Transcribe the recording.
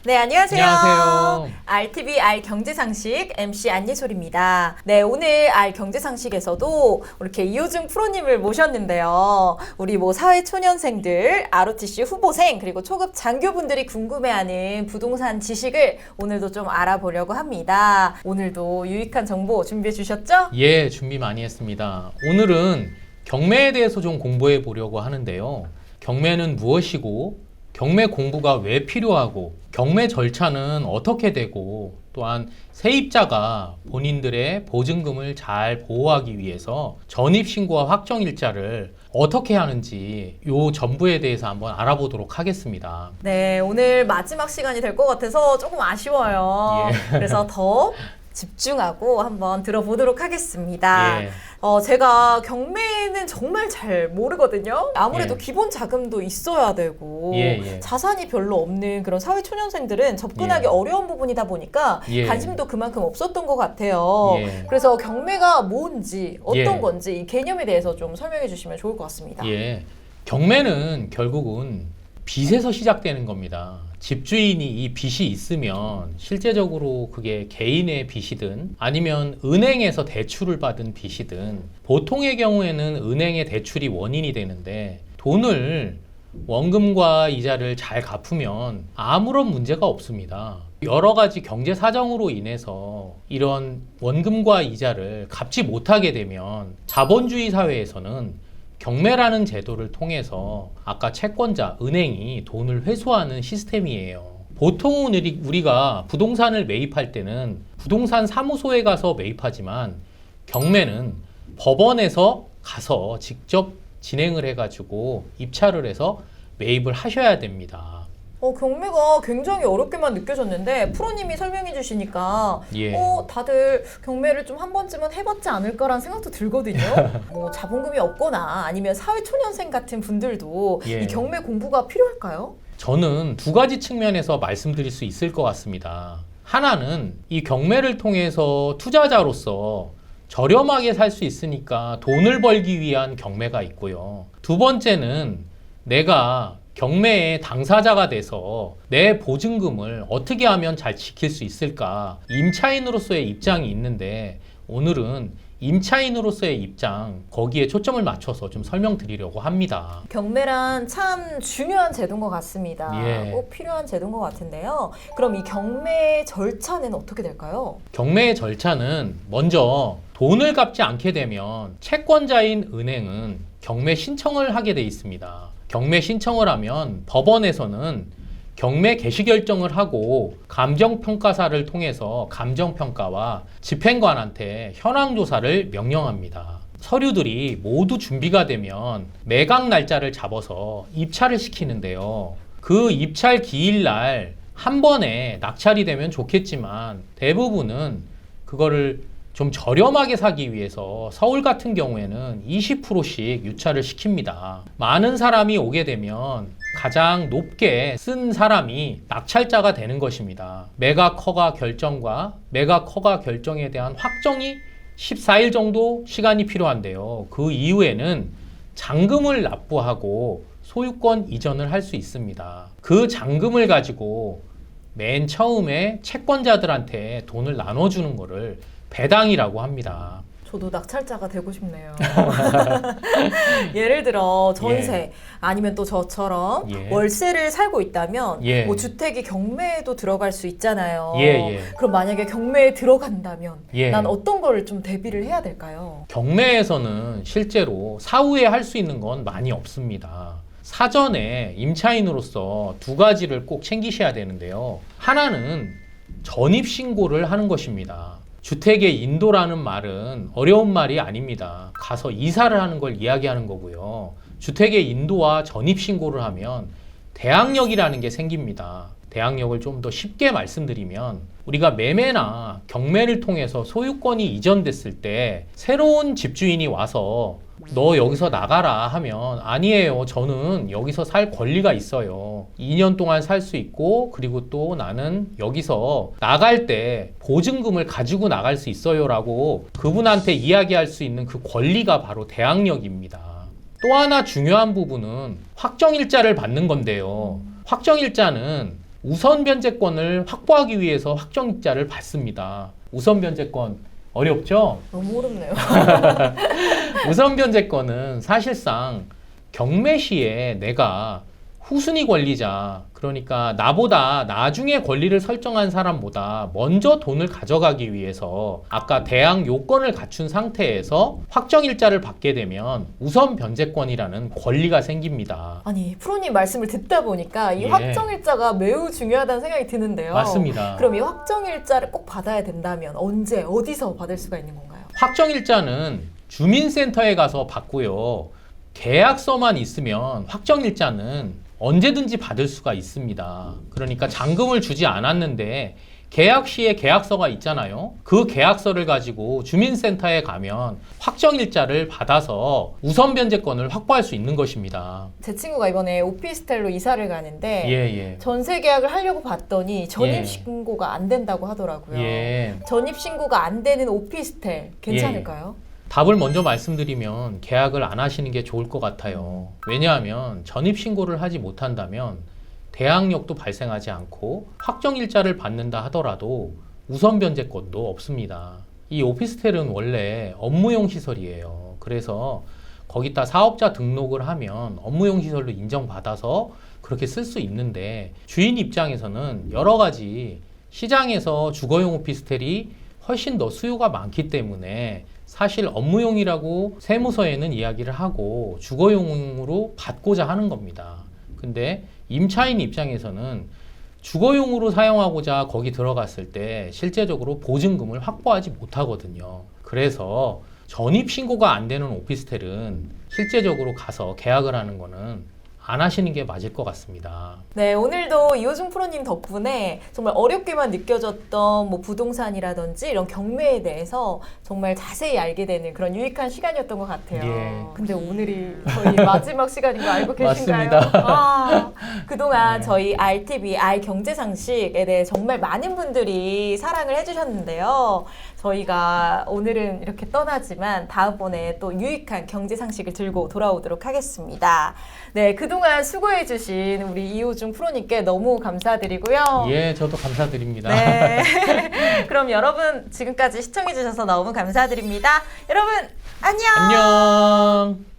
네, 안녕하세요. 안녕하세요. RTV 알경제상식 MC 안예솔입니다. 네, 오늘 알경제상식에서도 이렇게 이호중 프로님을 모셨는데요. 우리 사회초년생들, ROTC 후보생, 그리고 초급 장교분들이 궁금해하는 부동산 지식을 오늘도 좀 알아보려고 합니다. 오늘도 유익한 정보 준비해 주셨죠? 예, 준비 많이 했습니다. 오늘은 경매에 대해서 좀 공부해 보려고 하는데요. 경매는 무엇이고, 경매 공부가 왜 필요하고, 경매 절차는 어떻게 되고, 또한 세입자가 본인들의 보증금을 잘 보호하기 위해서 전입신고와 확정일자를 어떻게 하는지 요 전부에 대해서 한번 알아보도록 하겠습니다. 네, 오늘 마지막 시간이 될 것 같아서 조금 아쉬워요. 예. 그래서 더 집중하고 한번 들어보도록 하겠습니다. 예. 제가 경매는 정말 잘 모르거든요. 아무래도 예. 기본 자금도 있어야 되고 예. 자산이 별로 없는 그런 사회초년생들은 접근하기 예. 어려운 부분이다 보니까 예. 관심도 그만큼 없었던 것 같아요. 예. 그래서 경매가 뭔지 어떤 예. 건지 이 개념에 대해서 좀 설명해 주시면 좋을 것 같습니다. 예. 경매는 결국은 빚에서 시작되는 겁니다. 집주인이 이 빚이 있으면 실제적으로 그게 개인의 빚이든 아니면 은행에서 대출을 받은 빚이든 보통의 경우에는 은행의 대출이 원인이 되는데 돈을 원금과 이자를 잘 갚으면 아무런 문제가 없습니다. 여러 가지 경제 사정으로 인해서 이런 원금과 이자를 갚지 못하게 되면 자본주의 사회에서는 경매라는 제도를 통해서 아까 채권자, 은행이 돈을 회수하는 시스템이에요. 보통은 우리가 부동산을 매입할 때는 부동산 사무소에 가서 매입하지만 경매는 법원에서 가서 직접 진행을 해가지고 입찰을 해서 매입을 하셔야 됩니다. 경매가 굉장히 어렵게만 느껴졌는데 프로님이 설명해 주시니까 예. 다들 경매를 좀 한 번쯤은 해봤지 않을까라는 생각도 들거든요. 자본금이 없거나 아니면 사회초년생 같은 분들도 예. 이 경매 공부가 필요할까요? 저는 두 가지 측면에서 말씀드릴 수 있을 것 같습니다. 하나는 이 경매를 통해서 투자자로서 저렴하게 살 수 있으니까 돈을 벌기 위한 경매가 있고요. 두 번째는 내가 경매의 당사자가 돼서 내 보증금을 어떻게 하면 잘 지킬 수 있을까? 임차인으로서의 입장이 있는데 오늘은 임차인으로서의 입장, 거기에 초점을 맞춰서 좀 설명드리려고 합니다. 경매란 참 중요한 제도인 것 같습니다. 예. 꼭 필요한 제도인 것 같은데요. 그럼 이 경매 절차는 어떻게 될까요? 경매의 절차는 먼저 돈을 갚지 않게 되면 채권자인 은행은 경매 신청을 하게 돼 있습니다. 경매 신청을 하면 법원에서는 경매 개시 결정을 하고 감정평가사를 통해서 감정평가와 집행관한테 현황조사를 명령합니다. 서류들이 모두 준비가 되면 매각 날짜를 잡아서 입찰을 시키는데요. 그 입찰 기일날 한 번에 낙찰이 되면 좋겠지만 대부분은 그거를 좀 저렴하게 사기 위해서 서울 같은 경우에는 20%씩 유찰을 시킵니다. 많은 사람이 오게 되면 가장 높게 쓴 사람이 낙찰자가 되는 것입니다. 매각 허가 결정과 매각 허가 결정에 대한 확정이 14일 정도 시간이 필요한데요. 그 이후에는 잔금을 납부하고 소유권 이전을 할 수 있습니다. 그 잔금을 가지고 맨 처음에 채권자들한테 돈을 나눠주는 거를 배당이라고 합니다. 저도 낙찰자가 되고 싶네요. 예를 들어 전세 아니면 또 저처럼 예. 월세를 살고 있다면 예. 주택이 경매에도 들어갈 수 있잖아요. 예. 그럼 만약에 경매에 들어간다면 예. 난 어떤 걸 좀 대비를 해야 될까요? 경매에서는 실제로 사후에 할 수 있는 건 많이 없습니다. 사전에 임차인으로서 두 가지를 꼭 챙기셔야 되는데요. 하나는 전입신고를 하는 것입니다. 주택의 인도라는 말은 어려운 말이 아닙니다. 가서 이사를 하는 걸 이야기하는 거고요. 주택의 인도와 전입신고를 하면 대항력이라는 게 생깁니다. 대항력을 좀 더 쉽게 말씀드리면 우리가 매매나 경매를 통해서 소유권이 이전됐을 때 새로운 집주인이 와서 너 여기서 나가라 하면 아니에요. 저는 여기서 살 권리가 있어요. 2년 동안 살 수 있고 그리고 또 나는 여기서 나갈 때 보증금을 가지고 나갈 수 있어요 라고 그분한테 이야기할 수 있는 그 권리가 바로 대항력입니다. 또 하나 중요한 부분은 확정일자를 받는 건데요. 확정일자는 우선 변제권을 확보하기 위해서 확정일자를 받습니다. 우선 변제권 어렵죠? 너무 어렵네요. 우선 변제권은 사실상 경매 시에 내가 후순위 권리자, 그러니까 나보다 나중에 권리를 설정한 사람보다 먼저 돈을 가져가기 위해서 아까 대항 요건을 갖춘 상태에서 확정일자를 받게 되면 우선 변제권이라는 권리가 생깁니다. 아니, 프로님 말씀을 듣다 보니까 이 예. 확정일자가 매우 중요하다는 생각이 드는데요. 맞습니다. 그럼 이 확정일자를 꼭 받아야 된다면 언제, 어디서 받을 수가 있는 건가요? 확정일자는 주민센터에 가서 받고요. 계약서만 있으면 확정일자는 언제든지 받을 수가 있습니다. 그러니까 잔금을 주지 않았는데 계약 시에 계약서가 있잖아요. 그 계약서를 가지고 주민센터에 가면 확정일자를 받아서 우선 변제권을 확보할 수 있는 것입니다. 제 친구가 이번에 오피스텔로 이사를 가는데 예. 전세 계약을 하려고 봤더니 전입 예. 신고가 안 된다고 하더라고요. 예. 전입 신고가 안 되는 오피스텔 괜찮을까요? 답을 먼저 말씀드리면 계약을 안 하시는 게 좋을 것 같아요. 왜냐하면 전입신고를 하지 못한다면 대항력도 발생하지 않고 확정일자를 받는다 하더라도 우선 변제권도 없습니다. 이 오피스텔은 원래 업무용 시설이에요. 그래서 거기다 사업자 등록을 하면 업무용 시설로 인정받아서 그렇게 쓸 수 있는데 주인 입장에서는 여러 가지 시장에서 주거용 오피스텔이 훨씬 더 수요가 많기 때문에 사실 업무용이라고 세무서에는 이야기를 하고 주거용으로 받고자 하는 겁니다. 근데 임차인 입장에서는 주거용으로 사용하고자 거기 들어갔을 때 실제적으로 보증금을 확보하지 못하거든요. 그래서 전입신고가 안 되는 오피스텔은 실제적으로 가서 계약을 하는 거는 안 하시는 게 맞을 것 같습니다. 네, 오늘도 이호중 프로님 덕분에 정말 어렵게만 느껴졌던 뭐 부동산이라든지 이런 경매에 대해서 정말 자세히 알게 되는 그런 유익한 시간이었던 것 같아요. 예. 근데 오늘이 저희 마지막 시간인 거 알고 계신가요? 맞습니다. 아, 그동안 네. 저희 RTV, 알경제상식에 대해 정말 많은 분들이 사랑을 해주셨는데요. 저희가 오늘은 이렇게 떠나지만 다음번에 또 유익한 경제상식을 들고 돌아오도록 하겠습니다. 네, 그동안 수고해주신 우리 이호중 프로님께 너무 감사드리고요. 예, 저도 감사드립니다. 네. 그럼 여러분 지금까지 시청해주셔서 너무 감사드립니다. 여러분 안녕! 안녕!